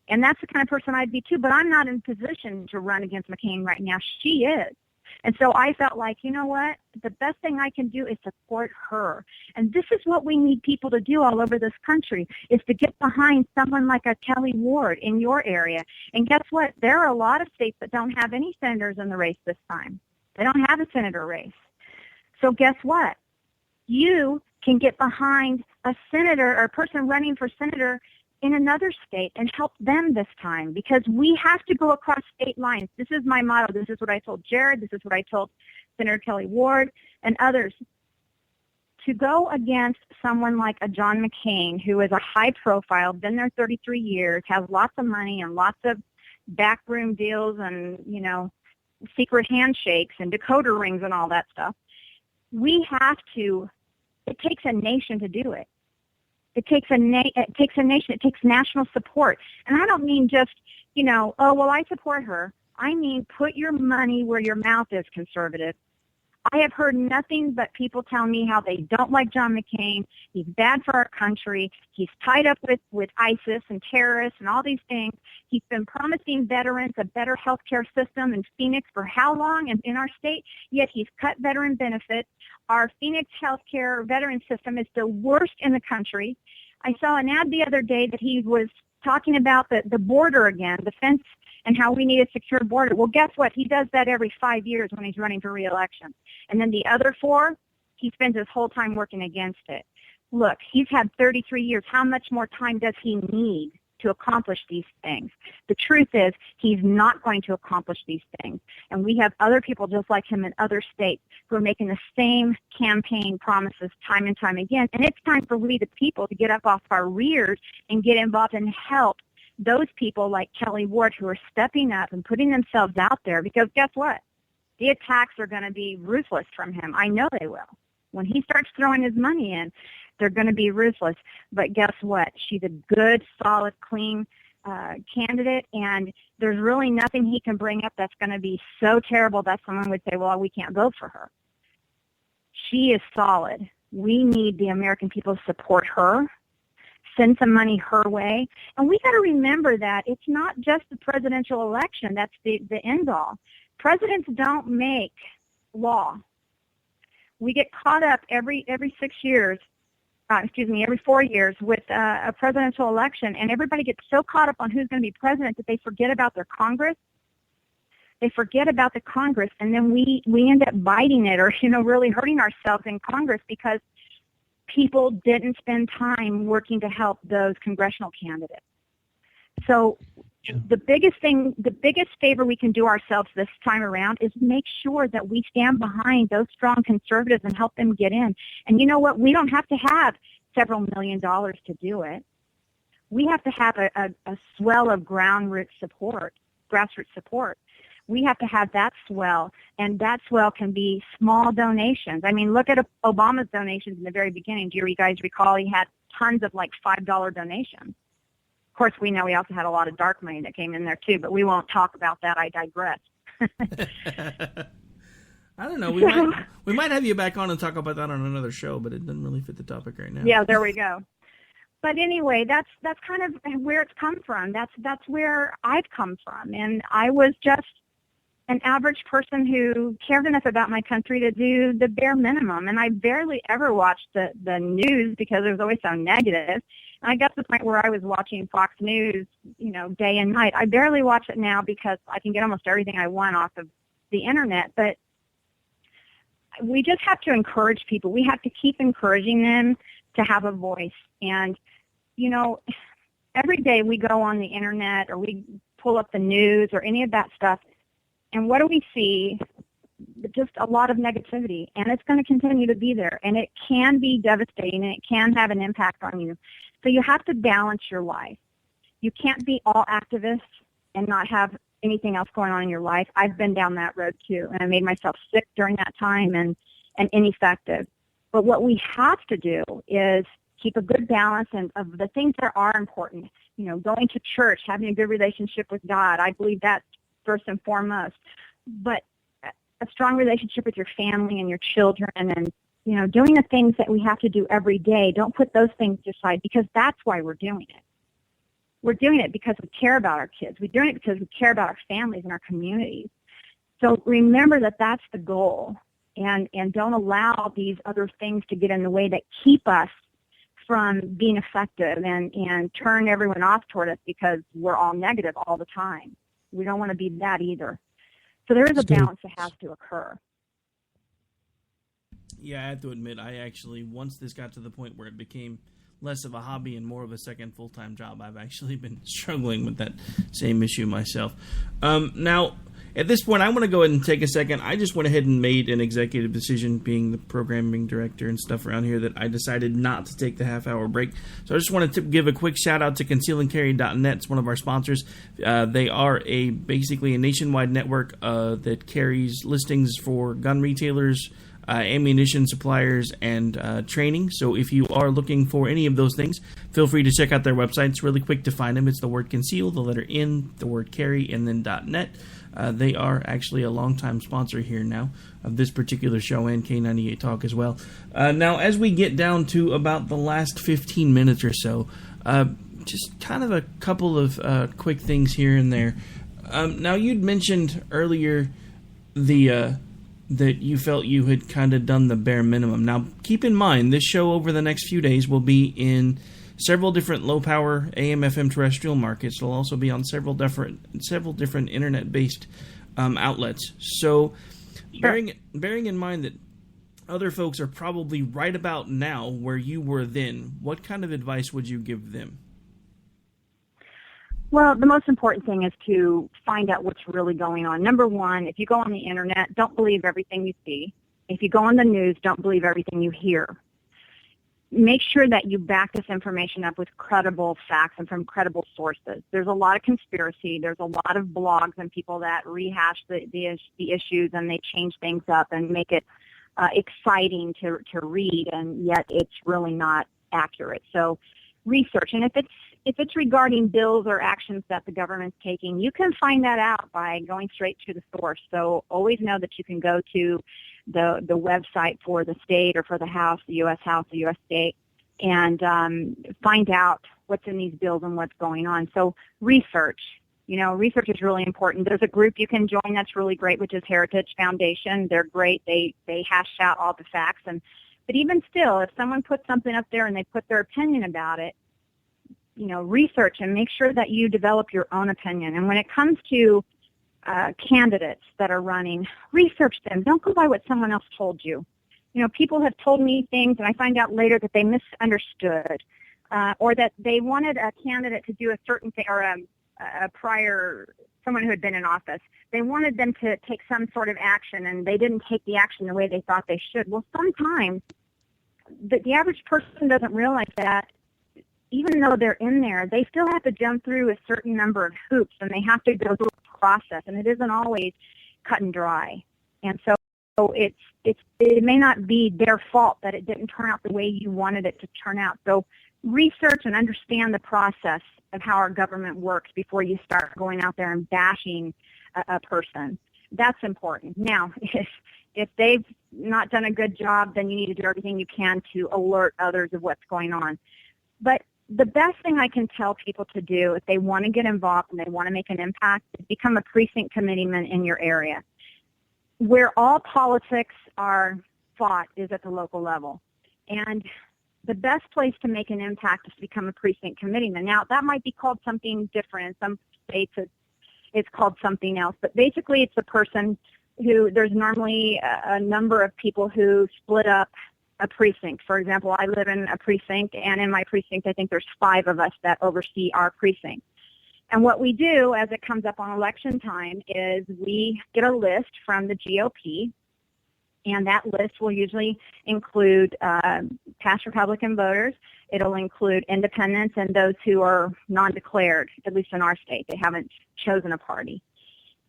And that's the kind of person I'd be too, but I'm not in position to run against McCain right now. She is. And so I felt like, you know what, the best thing I can do is support her. And this is what we need people to do all over this country, is to get behind someone like a Kelli Ward in your area. And guess what? There are a lot of states that don't have any senators in the race this time. They don't have a senator race. So guess what? You can get behind a senator or a person running for senator in another state and help them this time, because we have to go across state lines. This is my motto. This is what I told Jared. This is what I told Senator Kelli Ward and others. to go against someone like a John McCain, who is a high profile, been there 33 years, has lots of money and lots of backroom deals and, secret handshakes and decoder rings and all that stuff. It takes a nation to do it. It takes a nation. It takes national support. And I don't mean just, I support her. I mean, put your money where your mouth is, conservative. I have heard nothing but people tell me how they don't like John McCain. He's bad for our country. He's tied up with ISIS and terrorists and all these things. He's been promising veterans a better health care system in Phoenix for how long in our state? Yet he's cut veteran benefits. Our Phoenix health care veteran system is the worst in the country. I saw an ad the other day that he was talking about the border again, the fence, and how we need a secure border. Well, guess what? He does that every 5 years when he's running for re-election. And then the other 4, he spends his whole time working against it. Look, he's had 33 years. How much more time does he need to accomplish these things? The truth is, he's not going to accomplish these things. And we have other people just like him in other states who are making the same campaign promises time and time again. And it's time for we, the people, to get up off our rears and get involved and help those people like Kelli Ward who are stepping up and putting themselves out there, because guess what? The attacks are going to be ruthless from him. I know they will. When he starts throwing his money in, they're going to be ruthless. But guess what? She's a good, solid, clean candidate, and there's really nothing he can bring up that's going to be so terrible that someone would say, well, we can't vote for her. She is solid. We need the American people to support her, send some money her way. And we got to remember that it's not just the presidential election that's the end all. Presidents don't make law. We get caught up every 6 years, every 4 years with a presidential election, and everybody gets so caught up on who's going to be president that they forget about their Congress. They forget about the Congress, and then we end up biting it or, really hurting ourselves in Congress because people didn't spend time working to help those congressional candidates. So the biggest favor we can do ourselves this time around is make sure that we stand behind those strong conservatives and help them get in. And you know what? We don't have to have several $1 million to do it. We have to have a swell of grassroots support. We have to have that swell, and that swell can be small donations. I mean, look at Obama's donations in the very beginning. Do you guys recall he had tons of $5 donations? Of course, we know he also had a lot of dark money that came in there too, but we won't talk about that. I digress. I don't know. We might have you back on and talk about that on another show, but it doesn't really fit the topic right now. Yeah, there we go. But anyway, that's kind of where it's come from. That's where I've come from, and I was just an average person who cared enough about my country to do the bare minimum. And I barely ever watched the news because it was always so negative. And I got to the point where I was watching Fox News, day and night. I barely watch it now because I can get almost everything I want off of the internet. But we just have to encourage people. We have to keep encouraging them to have a voice. And, every day we go on the internet or we pull up the news or any of that stuff, and what do we see? Just a lot of negativity, and it's going to continue to be there, and it can be devastating, and it can have an impact on you. So you have to balance your life. You can't be all activists and not have anything else going on in your life. I've been down that road too, and I made myself sick during that time and ineffective. But what we have to do is keep a good balance of the things that are important. Going to church, having a good relationship with God. I believe that's first and foremost, but a strong relationship with your family and your children, and doing the things that we have to do every day. Don't put those things aside, because that's why we're doing it. We're doing it because we care about our kids. We're doing it because we care about our families and our communities. So remember that that's the goal, and don't allow these other things to get in the way that keep us from being effective and turn everyone off toward us because we're all negative all the time. We don't want to be that either. So there is a balance that has to occur. Yeah, I have to admit, I actually, once this got to the point where it became less of a hobby and more of a second full-time job, I've actually been struggling with that same issue myself. Now, At this point, I want to go ahead and take a second. I just went ahead and made an executive decision, being the programming director and stuff around here, that I decided not to take the half-hour break. So I just wanted to give a quick shout-out to concealandcarry.net. It's one of our sponsors. They are basically a nationwide network that carries listings for gun retailers, ammunition suppliers, and training. So if you are looking for any of those things, feel free to check out their website. It's really quick to find them. It's the word conceal, the letter N, the word carry, and then .net. They are actually a longtime sponsor here now of this particular show and K98 Talk as well. Now, as we get down to about the last 15 minutes or so, just kind of a couple of quick things here and there. Now, you'd mentioned earlier that you felt you had kind of done the bare minimum. Now, keep in mind, this show over the next few days will be in several different low-power AM/FM terrestrial markets. It'll also be on several different internet-based outlets. So, bearing in mind that other folks are probably right about now where you were then, what kind of advice would you give them? Well, the most important thing is to find out what's really going on. Number one, if you go on the internet, don't believe everything you see. If you go on the news, don't believe everything you hear. Make sure that you back this information up with credible facts and from credible sources. There's a lot of conspiracy. There's a lot of blogs and people that rehash the issues, and they change things up and make it exciting to read, and yet it's really not accurate. So research. And if it's regarding bills or actions that the government's taking, you can find that out by going straight to the source. So always know that you can go to the website for the state or for the House, the U.S. House, the U.S. state, and find out what's in these bills and what's going on. So research. Research is really important. There's a group you can join that's really great, which is Heritage Foundation. They're great. They hash out all the facts. But even still, if someone puts something up there and they put their opinion about it, research and make sure that you develop your own opinion. And when it comes to candidates that are running, research them. Don't go by what someone else told you. People have told me things, and I find out later that they misunderstood, or that they wanted a candidate to do a certain thing, or someone who had been in office. They wanted them to take some sort of action, and they didn't take the action the way they thought they should. Well, sometimes the average person doesn't realize that even though they're in there, they still have to jump through a certain number of hoops, and they have to go through a process, and it isn't always cut and dry. And so it may not be their fault that it didn't turn out the way you wanted it to turn out. So research and understand the process of how our government works before you start going out there and bashing a person. That's important. Now, if they've not done a good job, then you need to do everything you can to alert others of what's going on. But the best thing I can tell people to do if they want to get involved and they want to make an impact is become a precinct committeeman in your area. Where all politics are fought is at the local level. And the best place to make an impact is to become a precinct committeeman. Now, that might be called something different. In some states it's called something else. But basically it's the person who, there's normally a number of people who split up a precinct. For example, I live in a precinct, and in my precinct I think there's 5 of us that oversee our precinct. And what we do as it comes up on election time is we get a list from the GOP, and that list will usually include past Republican voters. It'll include independents and those who are non-declared, at least in our state. They haven't chosen a party.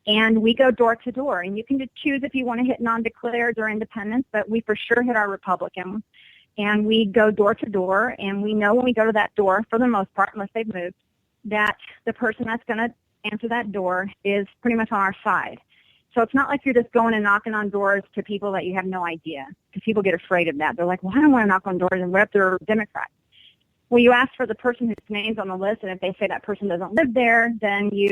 And we go door to door, and you can just choose if you want to hit non-declared or independents, but we for sure hit our Republicans. And we go door to door, and we know when we go to that door, for the most part, unless they've moved, that the person that's going to answer that door is pretty much on our side. So it's not like you're just going and knocking on doors to people that you have no idea, because people get afraid of that. They're like, well, I don't want to knock on doors, and what if they're Democrats? Well, you ask for the person whose name's on the list, and if they say that person doesn't live there, then you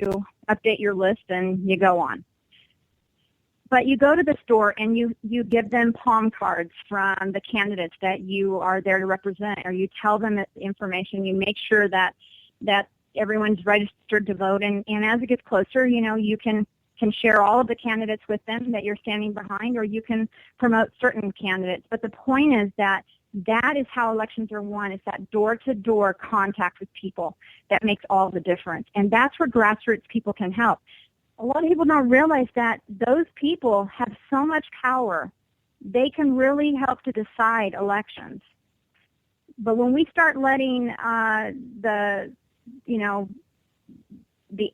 update your list and you go on. But you go to the store and you give them palm cards from the candidates that you are there to represent, or you tell them the information. You make sure that everyone's registered to vote, and as it gets closer, you can share all of the candidates with them that you're standing behind, or you can promote certain candidates. But the point is that is how elections are won. It's that door-to-door contact with people that makes all the difference. And that's where grassroots people can help. A lot of people don't realize that those people have so much power. They can really help to decide elections. But when we start letting the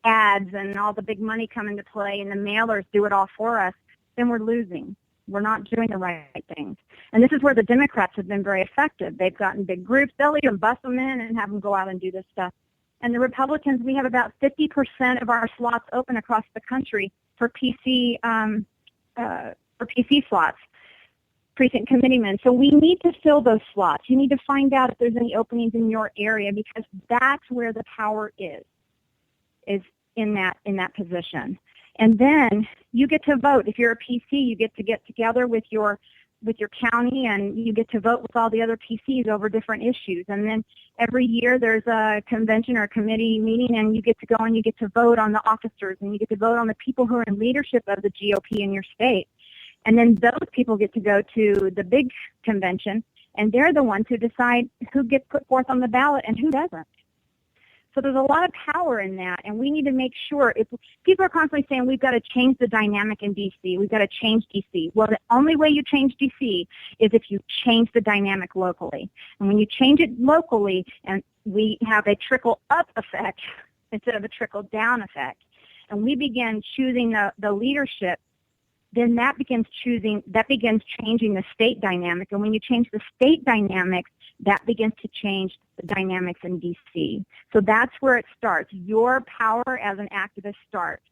ads and all the big money come into play and the mailers do it all for us, then we're losing. We're not doing the right things. And this is where the Democrats have been very effective. They've gotten big groups. They'll even bust them in and have them go out and do this stuff. And the Republicans, we have about 50% of our slots open across the country for PC slots, precinct committeemen. So we need to fill those slots. You need to find out if there's any openings in your area, because that's where the power is in that position. And then you get to vote. If you're a PC, you get together with your county, and you get to vote with all the other PCs over different issues. And then every year there's a convention or a committee meeting, and you get to go and you get to vote on the officers, and you get to vote on the people who are in leadership of the GOP in your state. And then those people get to go to the big convention, and they're the ones who decide who gets put forth on the ballot and who doesn't. So there's a lot of power in that, and we need to make sure. If people are constantly saying we've got to change the dynamic in D.C., we've got to change D.C. Well, the only way you change D.C. is if you change the dynamic locally. And when you change it locally, and we have a trickle-up effect instead of a trickle-down effect, and we begin choosing the leadership, then that begins changing the state dynamic. And when you change the state dynamics, that begins to change the dynamics in D.C. So that's where it starts. Your power as an activist starts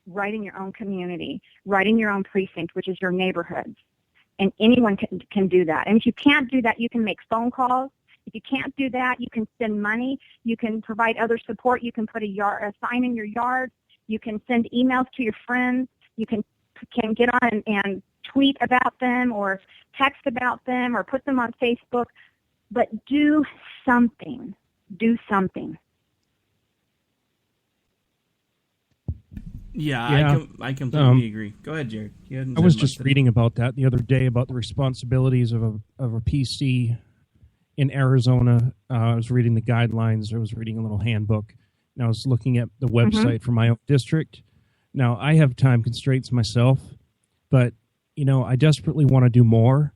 right in your own community, right in your own precinct, which is your neighborhoods. And anyone can do that. And if you can't do that, you can make phone calls. If you can't do that, you can send money. You can provide other support. You can put a sign in your yard. You can send emails to your friends. You can get on and tweet about them or text about them or put them on Facebook. But do something. Do something. Yeah. I completely agree. Go ahead, Jared. I was just reading about that the other day, about the responsibilities of a PC in Arizona. I was reading the guidelines. I was reading a little handbook, and I was looking at the website for my own district. Now, I have time constraints myself, but, I desperately want to do more.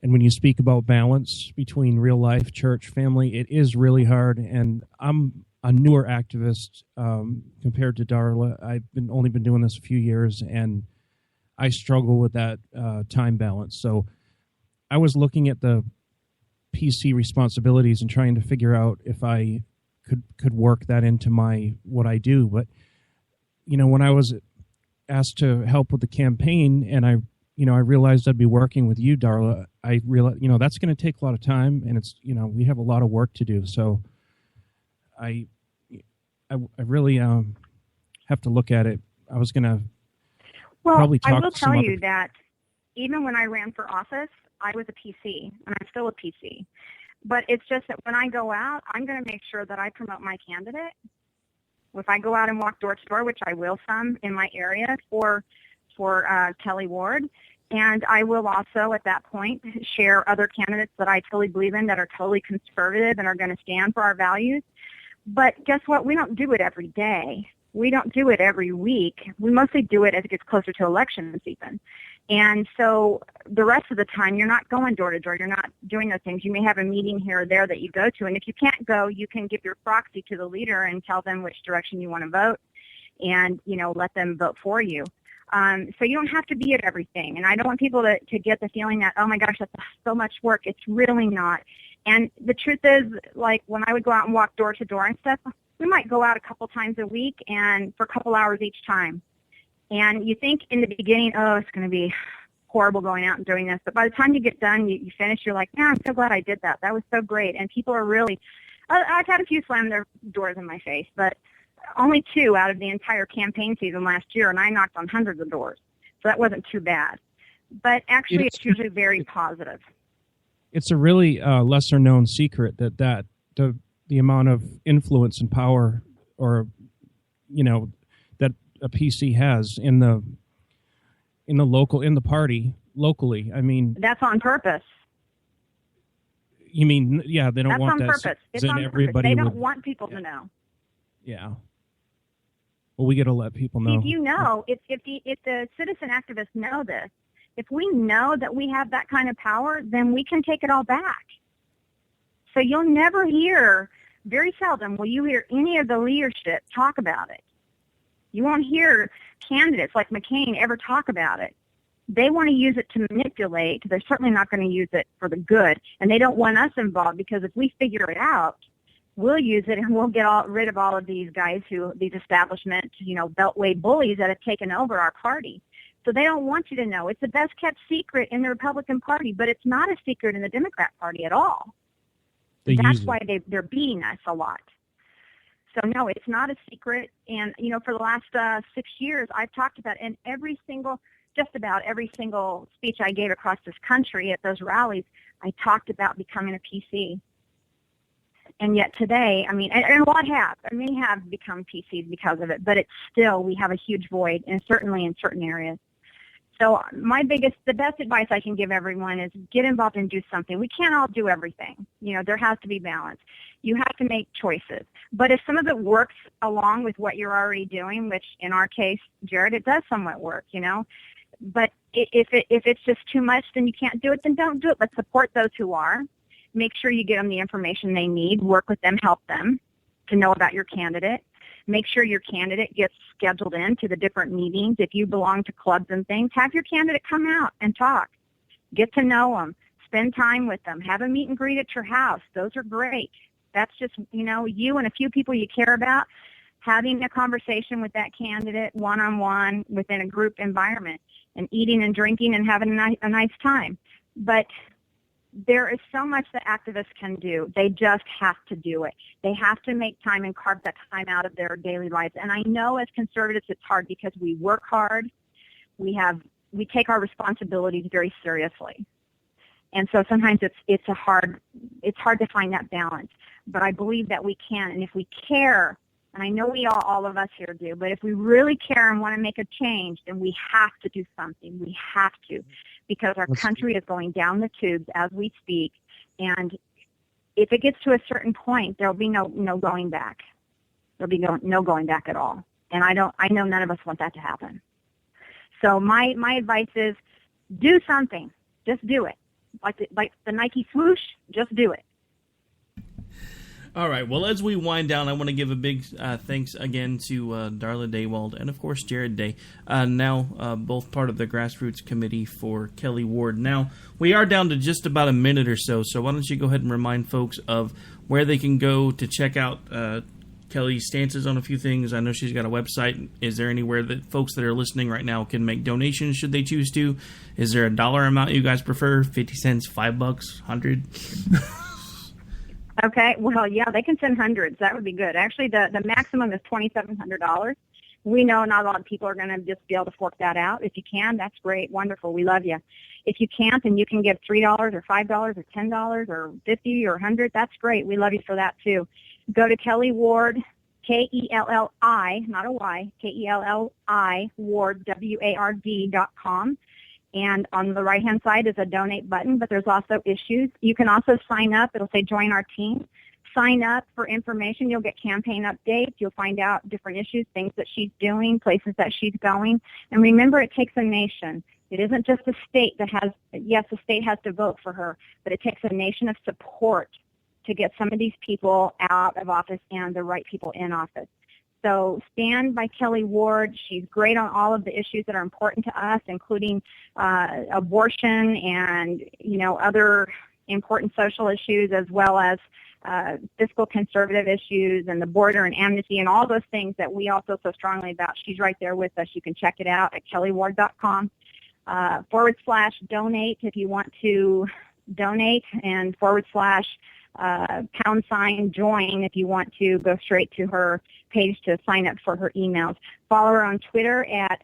And when you speak about balance between real life, church, family, it is really hard. And I'm a newer activist compared to Darla. I've only been doing this a few years, and I struggle with that time balance. So I was looking at the PC responsibilities and trying to figure out if I could work that into what I do. But when I was asked to help with the campaign, and I realized I'd be working with you, Darla, I realized, that's going to take a lot of time, and it's, we have a lot of work to do. So I really have to look at it. I was going to probably talk to some I will tell you that even when I ran for office, I was a PC, and I'm still a PC. But it's just that when I go out, I'm going to make sure that I promote my candidate. If I go out and walk door to door, which I will some in my area for Kelli Ward, and I will also at that point share other candidates that I totally believe in, that are totally conservative and are going to stand for our values. But guess what? We don't do it every day. We don't do it every week. We mostly do it as it gets closer to election season. And so the rest of the time, you're not going door to door. You're not doing those things. You may have a meeting here or there that you go to. And if you can't go, you can give your proxy to the leader and tell them which direction you want to vote and, let them vote for you. So you don't have to be at everything. And I don't want people to get the feeling that, oh, my gosh, that's so much work. It's really not. And the truth is, like, when I would go out and walk door to door and stuff, we might go out a couple times a week and for a couple hours each time. And you think in the beginning, oh, it's going to be horrible going out and doing this. But by the time you get done, you finish, you're like, man, I'm so glad I did that. That was so great. And people are really, I've had a few slam their doors in my face, but only 2 out of the entire campaign season last year, and I knocked on hundreds of doors. So that wasn't too bad. But actually, it's usually very positive. It's a really lesser-known secret that the amount of influence and power, or that a PC has in the party locally. I mean, that's on purpose. You mean, yeah, they don't that's want on that. Purpose. It's on purpose. They don't want people to know. Yeah. Well, we got to let people know. If you know, if the citizen activists know this, if we know that we have that kind of power, then we can take it all back. So you'll never hear, very seldom will you hear any of the leadership talk about it. You won't hear candidates like McCain ever talk about it. They want to use it to manipulate. They're certainly not going to use it for the good, and they don't want us involved, because if we figure it out, we'll use it and we'll get rid of all of these guys these establishment, beltway bullies that have taken over our party. So they don't want you to know. It's the best kept secret in the Republican Party, but it's not a secret in the Democrat Party at all. That's why they're beating us a lot. So no, it's not a secret. And, for the last 6 years, I've talked about in just about every single speech I gave across this country at those rallies, I talked about becoming a PC. And yet today, and many have become PCs because of it, but it's still, we have a huge void, and certainly in certain areas. So the best advice I can give everyone is get involved and do something. We can't all do everything. There has to be balance. You have to make choices. But if some of it works along with what you're already doing, which in our case, Jared, it does somewhat work, But if it's just too much, then you can't do it, then don't do it. But support those who are. Make sure you get them the information they need. Work with them, help them to know about your candidate. Make sure your candidate gets scheduled in to the different meetings. If you belong to clubs and things, have your candidate come out and talk. Get to know them. Spend time with them. Have a meet and greet at your house. Those are great. That's just, you and a few people you care about having a conversation with that candidate one-on-one within a group environment and eating and drinking and having a nice time. But there is so much that activists can do. They just have to do it. They have to make time and carve that time out of their daily lives. And I know as conservatives it's hard because we work hard. We take our responsibilities very seriously. And so sometimes it's hard to find that balance. But I believe that we can. And if we care, and I know all of us here do, but if we really care and want to make a change, then we have to do something. We have to, because our country is going down the tubes as we speak. And if it gets to a certain point, there'll be no going back. There'll be no going back at all. And I know none of us want that to happen. So my advice is do something. Just do it. Like the Nike swoosh, just do it. All right, well, as we wind down, I want to give a big thanks again to Darla Daywald and, of course, Jared Day, now both part of the Grassroots Committee for Kelli Ward. Now, we are down to just about a minute or so why don't you go ahead and remind folks of where they can go to check out Kelli's stances on a few things. I know she's got a website. Is there anywhere that folks that are listening right now can make donations should they choose to? Is there a dollar amount you guys prefer? 50 cents, $5, 100? Okay, well, yeah, they can send hundreds. That would be good. Actually, the maximum is $2,700. We know not a lot of people are going to just be able to fork that out. If you can, that's great, wonderful. We love you. If you can't, and you can give $3 or $5 or $10 or $50 or $100, that's great. We love you for that too. Go to Kelli Ward, Kelli, not a Y, Kelli, Ward, WARD.com. And on the right-hand side is a donate button, but there's also issues. You can also sign up. It'll say join our team. Sign up for information. You'll get campaign updates. You'll find out different issues, things that she's doing, places that she's going. And remember, it takes a nation. It isn't just a state that has, yes, the state has to vote for her, but it takes a nation of support to get some of these people out of office and the right people in office. So stand by Kelli Ward. She's great on all of the issues that are important to us, including abortion and, other important social issues, as well as fiscal conservative issues and the border and amnesty and all those things that we all feel so strongly about. She's right there with us. You can check it out at KelliWard.com /donate if you want to donate, and / join if you want to go straight to her page to sign up for her emails. Follow her on Twitter at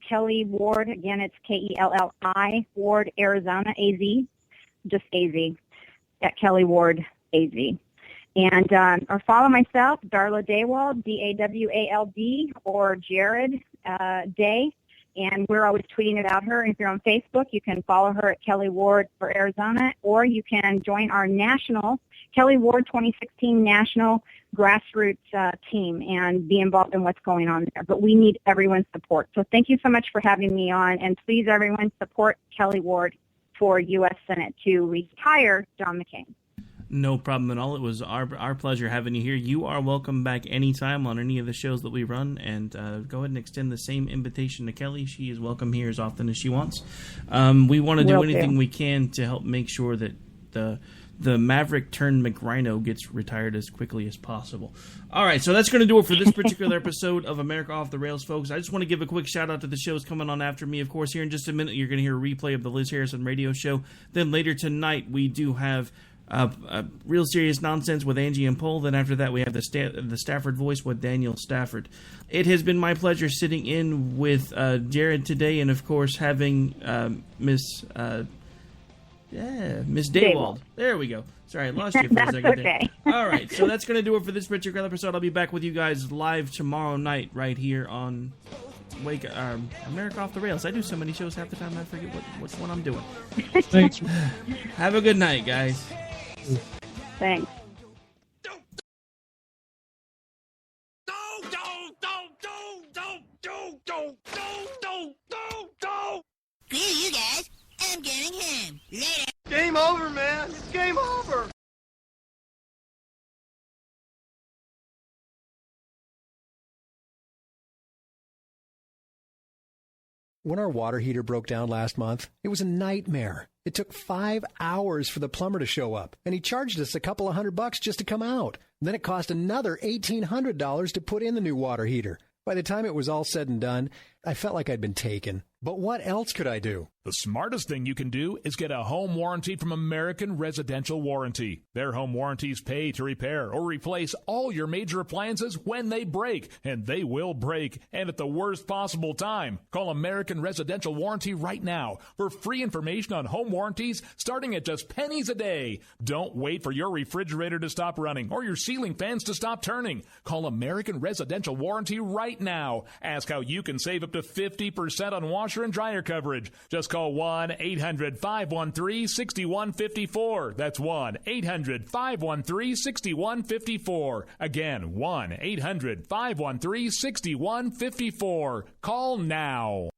Kelli Ward. Again, it's KELLI Ward, Arizona, AZ, just AZ, at Kelli Ward, AZ. And or follow myself, Darla Daywald, DAWALD, or Jared Day. and we're always tweeting about her. And if you're on Facebook, you can follow her at Kelli Ward for Arizona, or you can join our national Kelli Ward 2016 national grassroots team and be involved in what's going on there. But we need everyone's support. So thank you so much for having me on, and please, everyone, support Kelli Ward for U.S. Senate to retire John McCain. No problem at all. It was our pleasure having you here. You are welcome back anytime on any of the shows that we run, and go ahead and extend the same invitation to Kelli. She is welcome here as often as she wants. We want to do anything we can to help make sure that the Maverick turned McRhino gets retired as quickly as possible. All right, so that's going to do it for this particular episode of America Off the Rails, folks. I just want to give a quick shout-out to the shows coming on after me. Of course, here in just a minute, you're going to hear a replay of the Liz Harrison radio show. Then later tonight, we do have Real Serious Nonsense with Angie and Paul. Then after that, we have the Stafford Voice with Daniel Stafford. It has been my pleasure sitting in with Jared today, and of course having Miss Daywald. There we go. Sorry, I lost you for a second. Okay. All right, so that's going to do it for this particular episode. I'll be back with you guys live tomorrow night right here on America Off the Rails. I do so many shows half the time I forget which one I'm doing. Thanks. Have a good night, guys. Thanks. Screw you guys. I'm going home. Later. Game over, man. It's game over. When our water heater broke down last month, it was a nightmare. It took 5 hours for the plumber to show up, and he charged us a couple of $100 just to come out. Then it cost another $1,800 to put in the new water heater. By the time it was all said and done, I felt like I'd been taken. But what else could I do? The smartest thing you can do is get a home warranty from American Residential Warranty. Their home warranties pay to repair or replace all your major appliances when they break, and they will break, and at the worst possible time. Call American Residential Warranty right now for free information on home warranties starting at just pennies a day. Don't wait for your refrigerator to stop running or your ceiling fans to stop turning. Call American Residential Warranty right now. Ask how you can save up to 50% on washer and dryer coverage. Just call 1-800-513-6154. That's 1-800-513-6154. Again, 1-800-513-6154. Call now.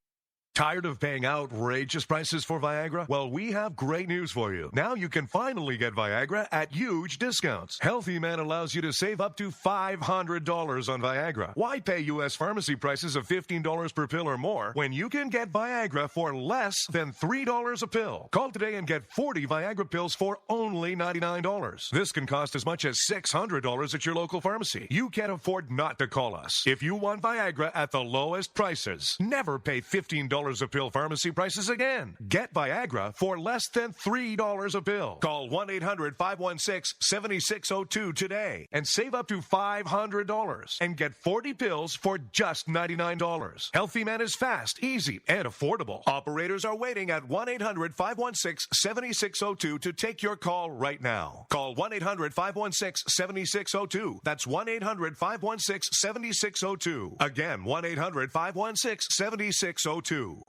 Tired of paying outrageous prices for Viagra? Well, we have great news for you. Now you can finally get Viagra at huge discounts. Healthy Man allows you to save up to $500 on Viagra. Why pay U.S. pharmacy prices of $15 per pill or more when you can get Viagra for less than $3 a pill? Call today and get 40 Viagra pills for only $99. This can cost as much as $600 at your local pharmacy. You can't afford not to call us. If you want Viagra at the lowest prices, never pay $15 a pill pharmacy prices again. Get Viagra for less than $3 a pill. Call 1-800-516-7602 today and save up to $500 and get 40 pills for just $99. Healthy Man is fast, easy, and affordable. Operators are waiting at 1-800-516-7602 to take your call right now. Call 1-800-516-7602. That's 1-800-516-7602. Again, 1-800-516-7602.